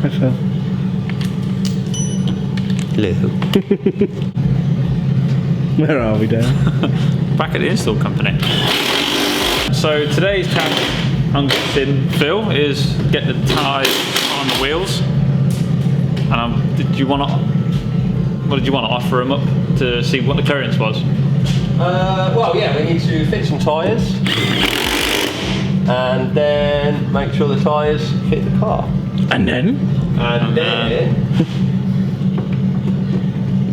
Hi Phil. Hello. Where are we, Dan? Back at the install company. So today's task, I'm guessing, Phil, is get the tyres on the wheels. And what did you want to offer them up to see what the clearance was? Well, yeah, we need to fit some tyres and then make sure the tyres fit the car. And then?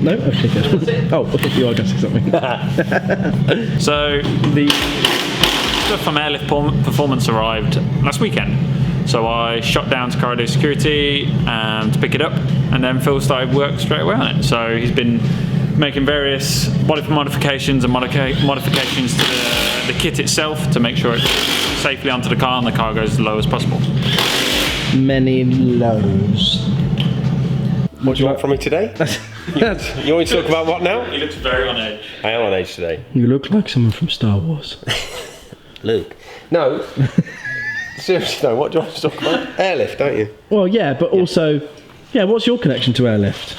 No? Okay, good. Oh, you are going to say something. So the stuff from Airlift Performance arrived last weekend. So I shot down to Corridor Security to pick it up, and then Phil started work straight away on it. So he's been making various body modifications and modifications to the kit itself to make sure it's safely onto the car and the car goes as low as possible. Many lows. What do you want from me today? You want me to talk about what now? He looks very on edge. I am on edge today. You look like someone from Star Wars. Luke. No. Seriously though, what do you want to talk about? Airlift, don't you? Well, yeah, but also, yeah, what's your connection to Airlift?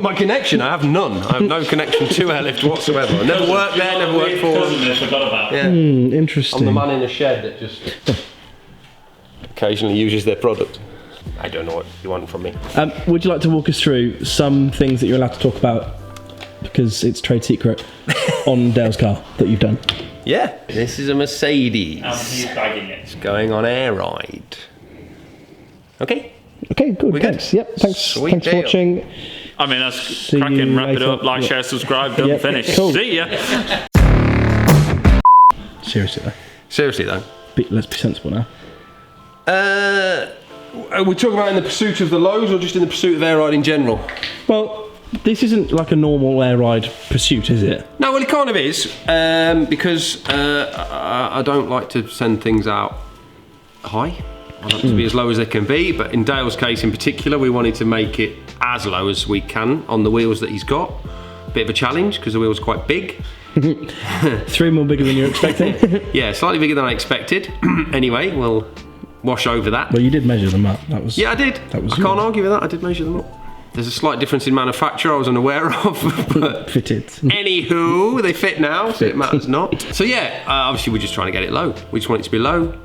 My connection? I have none. I have no connection to Airlift whatsoever. I never worked there, never worked for them. Forgot about. Yeah. Interesting. I'm the man in the shed that just occasionally uses their product. I don't know what you want from me. Would you like to walk us through some things that you're allowed to talk about, because it's trade secret, on Dale's car that you've done? Yeah, this is a Mercedes. He's bagging it. It's going on air ride. Okay. Okay, good. Thanks. Yep. Thanks. Sweet Thanks for deal. watching. I mean, that's See cracking. you Wrap it later. up. Like, share, subscribe. Done. Yep. Finish. Cool. See ya. Seriously though. Seriously though. Let's be sensible now. Are we talking about in the pursuit of the lows or just in the pursuit of air ride in general? Well, this isn't like a normal air ride pursuit, is it? No, well it kind of is, because I don't like to send things out high. I like to be as low as they can be, but in Dale's case in particular, we wanted to make it as low as we can on the wheels that he's got. Bit of a challenge because the wheel's quite big. 3 more bigger than you were expecting. Yeah, slightly bigger than I expected. Anyway, we'll wash over that. Well, you did measure them up. That was. Yeah, I did. I can't argue with that. I did measure them up. There's a slight difference in manufacture I was unaware of, but fitted. Anywho, they fit now, so it matters not. So yeah, obviously we're just trying to get it low. We just want it to be low.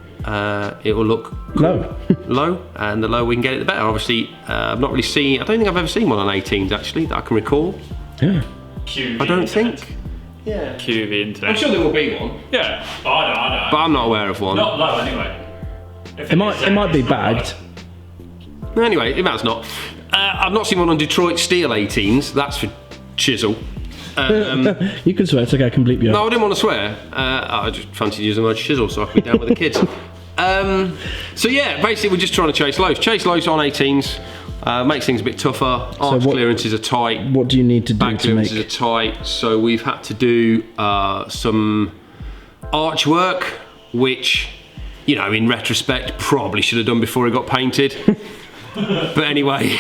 It will look cool. Low, and the lower we can get it, the better. Obviously, I've not really seen. I don't think I've ever seen one on 18s actually that I can recall. Yeah. QV I don't internet. think. Yeah. QV internet. I'm sure there will be one. Yeah. I know. But I'm not aware of one. Not low anyway. It might be bagged. Anyway, if that's not. I've not seen one on Detroit Steel 18s. That's for chisel. You can swear. It's okay. I can bleep you. No, I didn't want to swear. I just fancied using the word chisel so I could be down with the kids. So yeah, basically we're just trying to chase lows. Chase lows on 18s. Makes things a bit tougher. Arch clearances are tight. What do you need to do Back to make? clearances are tight. So we've had to do some arch work, which, you know, in retrospect, probably should have done before it got painted. But anyway,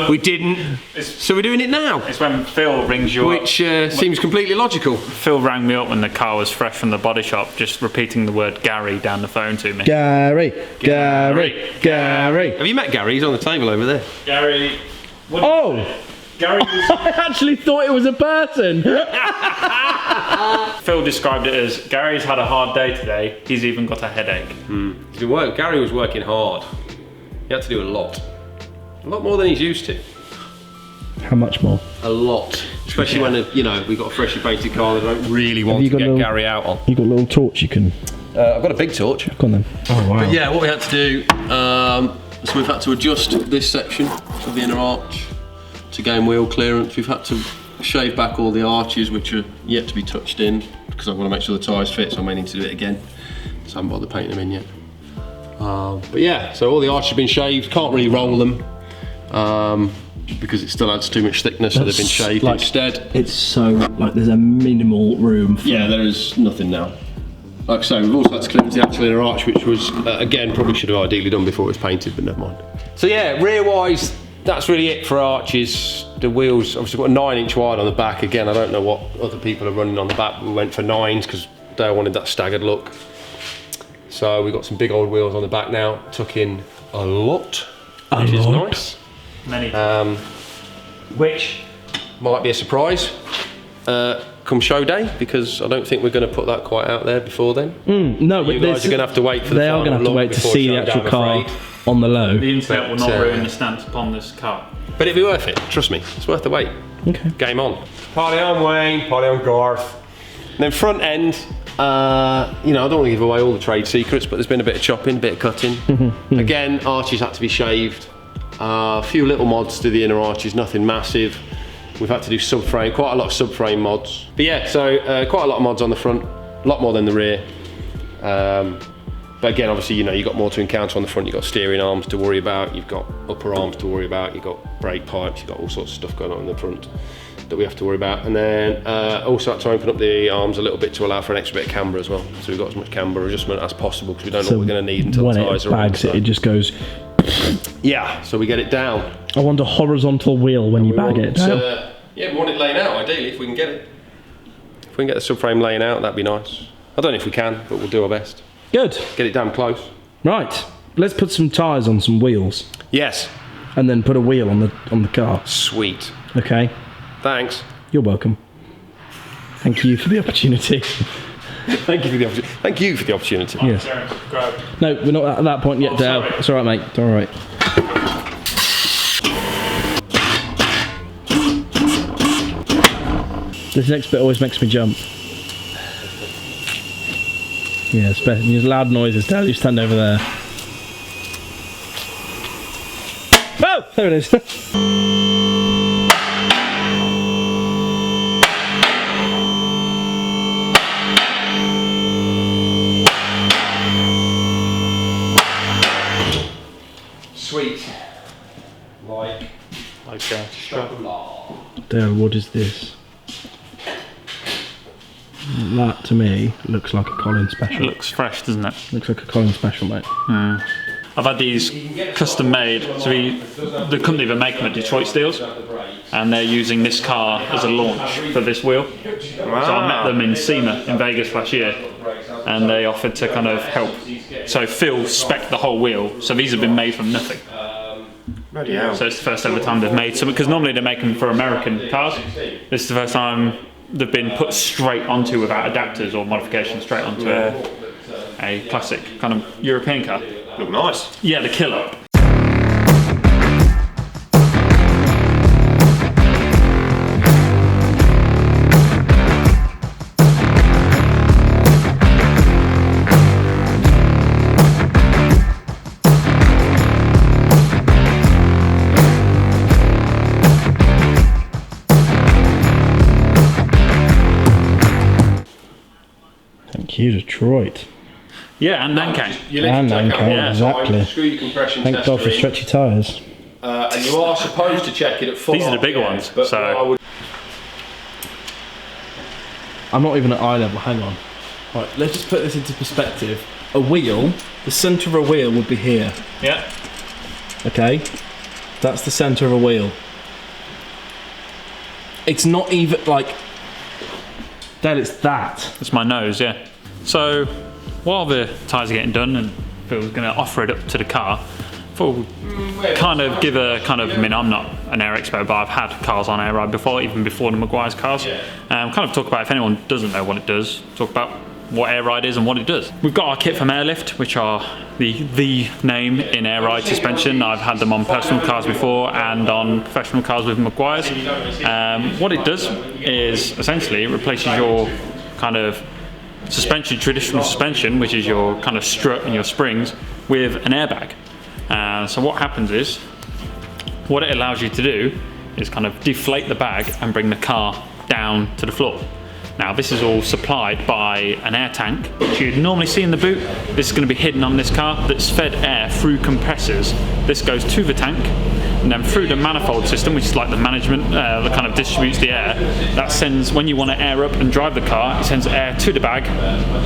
we didn't. So we're doing it now. It's when Phil rings you up. Which seems completely logical. Phil rang me up when the car was fresh from the body shop, just repeating the word Gary down the phone to me. Gary. Have you met Gary? He's on the table over there. Gary. Oh! Gary was... I actually thought it was a person. Phil described it as, Gary's had a hard day today, he's even got a headache. Gary was working hard. He had to do a lot more than he's used to. How much more? A lot, especially when we've got a freshly painted car that I don't really want to get Gary out on. You got a little torch you can. I've got a big torch. Go on then. Oh wow. But yeah, what we had to do, so we've had to adjust this section of the inner arch to gain wheel clearance. We've had to shave back all the arches which are yet to be touched in because I want to make sure the tyres fit, so I may need to do it again. So I haven't bothered painting them in yet. But yeah, so all the arches have been shaved. Can't really roll them because it still adds too much thickness, so they've been shaved instead. It's so like there's a minimal room. Yeah, there is nothing now. Like I say, we've also had to cleanse the actual inner arch, which was again probably should have ideally done before it was painted, but never mind. So yeah, rear-wise, that's really it for arches. The wheels obviously got a 9-inch wide on the back. Again, I don't know what other people are running on the back. We went for 9s because they wanted that staggered look. So we've got some big old wheels on the back now, took in a lot. which is nice. Many. Which might be a surprise come show day, because I don't think we're going to put that quite out there before then. No, but you guys are going to have to wait for the They are going to have to wait to see the actual car on the low. The internet will not ruin the stance upon this car. But it'll be worth it, trust me. It's worth the wait. Okay. Game on. Party on, Wayne. Party on, Garth. And then front end, you know, I don't want to give away all the trade secrets, but there's been a bit of chopping, a bit of cutting. Again, arches had to be shaved. A few little mods to the inner arches, nothing massive. We've had to do subframe, quite a lot of subframe mods. But yeah, so quite a lot of mods on the front, a lot more than the rear. But again, obviously, you know, you've got more to encounter on the front. You've got steering arms to worry about, you've got upper arms to worry about, you've got brake pipes, you've got all sorts of stuff going on in the front that we have to worry about. And then also had to open up the arms a little bit to allow for an extra bit of camber as well. So we've got as much camber adjustment as possible, because we don't know what we're going to need until the tyres are on. When it bags it, it just goes... Yeah, so we get it down. I want a horizontal wheel when you bag it. Yeah, we want it laying out, ideally, if we can get it. If we can get the subframe laying out, that'd be nice. I don't know if we can, but we'll do our best. Good. Get it damn close. Right, let's put some tyres on some wheels. Yes. And then put a wheel on the car. Sweet. Okay. Thanks. You're welcome. Thank you for the opportunity. Thank you for the opportunity. Thank you for the opportunity. Yes. No, we're not at that point yet, Dale. It's all right, mate. It's all right. This next bit always makes me jump. Yeah, especially these loud noises. Dale, you stand over there. Oh, there it is. Sweet. Like chocolate. Dale, what is this? That to me looks like a Colin special. It looks fresh, doesn't it? Looks like a Colin special, mate. I've had these custom made. So the company that make them at Detroit Steels, and they're using this car as a launch for this wheel. So I met them in SEMA in Vegas last year, and they offered to kind of help. So Phil spec'd the whole wheel. So these have been made from nothing. So it's the first ever time they've made some, because normally they make them for American cars. This is the first time they've been put straight onto without adapters or modifications, straight onto a classic kind of European car. look nice. Yeah, the killer. Thank you, Detroit. Yeah, and Nankang. And Nankang, Yeah. exactly. Screw your compression Thank tester God for in. stretchy tyres. And you are supposed to check it at full. These are the bigger ones, But so- what I would I'm not even at eye level, hang on. Right, let's just put this into perspective. A wheel, the centre of a wheel would be here, Yeah. okay? That's the centre of a wheel. It's not even, like, Dale, it's that. It's my nose, yeah. So while the tyres are getting done and Phil's going to offer it up to the car, we'll kind of give a kind of, I mean, I'm not an air expert, but I've had cars on air ride before, even before the Meguiars cars. Kind of talk about, if anyone doesn't know what it does, talk about what air ride is and what it does. We've got our kit from Airlift, which are the name in air ride suspension. I've had them on personal cars before and on professional cars with Meguiars. What it does is essentially it replaces your kind of suspension, traditional suspension, which is your kind of strut and your springs, with an airbag. So what happens is, what it allows you to do is kind of deflate the bag and bring the car down to the floor. Now this is all supplied by an air tank, which you'd normally see in the boot. This is going to be hidden on this car, that's fed air through compressors. This goes to the tank, and then through the manifold system, which is like the management that kind of distributes the air. That sends, when you want to air up and drive the car, it sends air to the bag,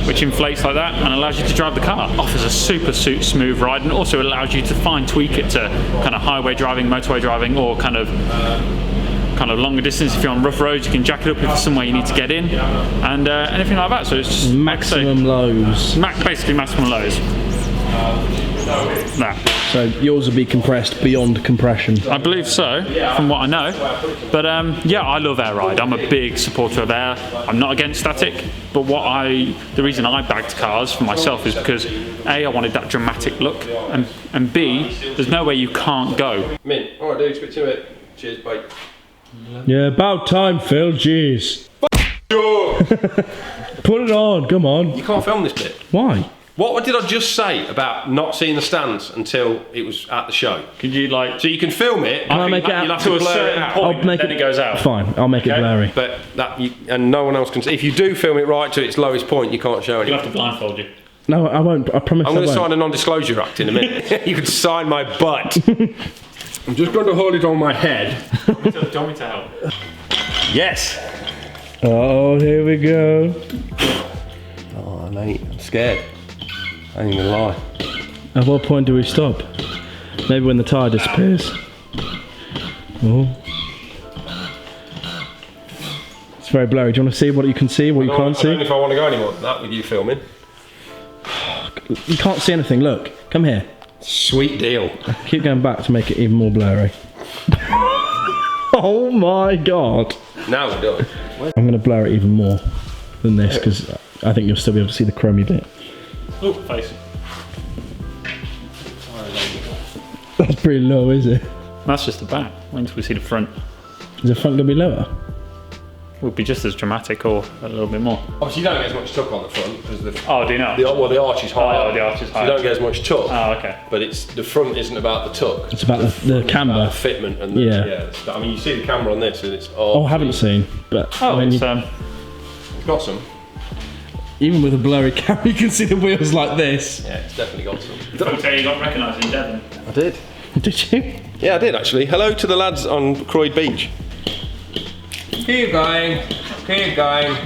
which inflates like that and allows you to drive the car. Offers a super smooth ride, and also allows you to fine tweak it to kind of highway driving, motorway driving, or kind of longer distance. If you're on rough roads, you can jack it up if there's somewhere you need to get in, and anything like that. So it's just Maximum lows. basically maximum lows. That. So yours will be compressed beyond compression. I believe so, from what I know. But yeah, I love air ride. I'm a big supporter of air. I'm not against static, but the reason I bagged cars for myself is because A, I wanted that dramatic look, and B, there's no way you can't go. Mint. Alright dude, speak to you in a bit. Cheers, bye. Yeah, about time, Phil. Jeez. Put it on. Come on. You can't film this bit. Why? What did I just say about not seeing the stands until it was at the show? Could you like... So you can film it. Can I make it out you'll have to to a blur it certain out. point, then it goes out. Fine, I'll make it blurry. But and no one else can see. If you do film it right to its lowest point, you can't show You'll anything. have to blindfold you. No, I won't. I promise. I'm going to sign a non-disclosure act in a minute. You can sign my butt. I'm just going to hold it on my head. Do you want me to help? Yes. Oh, here we go. Oh mate, I'm scared. I ain't gonna lie. At what point do we stop? Maybe when the tyre disappears. Oh. It's very blurry. Do you want to see what you can see, what you can't I don't see? know if I want to go any more than that with you filming. You can't see anything. Look, come here. Sweet deal. Keep going back to make it even more blurry. Oh my god. Now we're done. I'm going to blur it even more than this because I think you'll still be able to see the chromey bit. Oh, face. That's pretty low, is it? That's just the back. Wait until we see the front. Is the front going to be lower? Would be just as dramatic or a little bit more. Obviously, you don't get as much tuck on the front because the Oh, do you know? the arch is higher. Oh, the arch is So higher. you don't get as much tuck. Oh, okay. But the front isn't about the tuck. It's about the camber. About the fitment and I mean, you see the camera on this and it's Oh, I haven't seen, but Oh, when it's It's got some. even with a blurry camera, you can see the wheels like this. Yeah, it's definitely got some. okay, you got recognised in Devon. I did. Did you? Yeah, I did actually. Hello to the lads on Croyd Beach. Keep going. Keep going.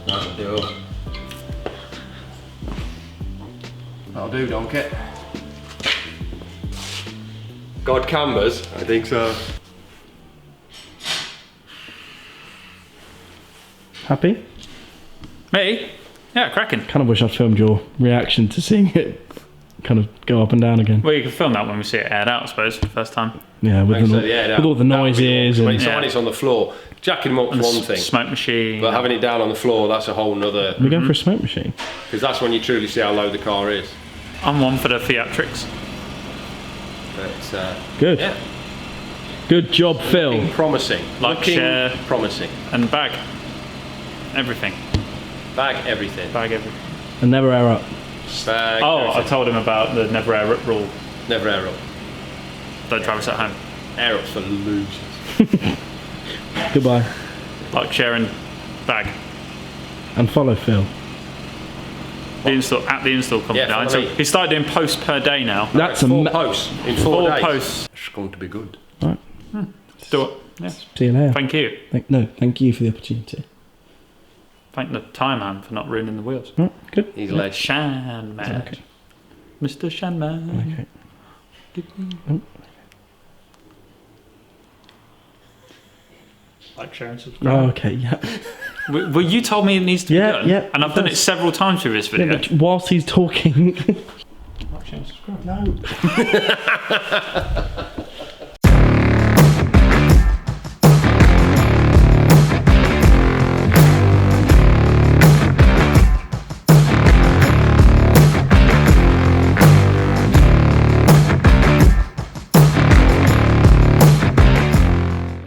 That'll do. That'll do, donkey. God cambers? I think so. Happy? Me? Yeah, cracking. Kind of wish I'd filmed your reaction to seeing it kind of go up and down again. Well, you can film that when we see it aired out, I suppose, for the first time. Yeah, with, with all the noises. When And, it's on the floor, jacking them up And for the one thing. Smoke machine. But having it down on the floor, that's a whole nother. we're going for a smoke machine. Because that's when you truly see how low the car is. I'm one for the theatrics. But Good. yeah, Good job, Phil. looking promising. Like, Looking share. promising. And bag. Everything. Bag everything. Bag everything. And never air up. Bag Oh, everything. I told him about the never air up rule. Never air up. Don't drive us at home. Air up's for losers. Goodbye. Like, share and bag. And follow Phil. The install company. Yeah, now. follow So me. he started doing posts per day now. That's 4 a posts in 4 4 days. posts. It's going to be good. Right. Do it. Yeah. See you later. Thank you. Thank you for the opportunity. Thank the tie man for not ruining the wheels. Right, good. He's led. Shan man. Okay. Mr. Shan man. Okay. Like, share and subscribe. Oh, okay, yeah. Well, you told me it needs to be Yeah, done. yeah, And I've done it that's- several times through this Yeah, video. but whilst he's talking. Like, share and subscribe. No.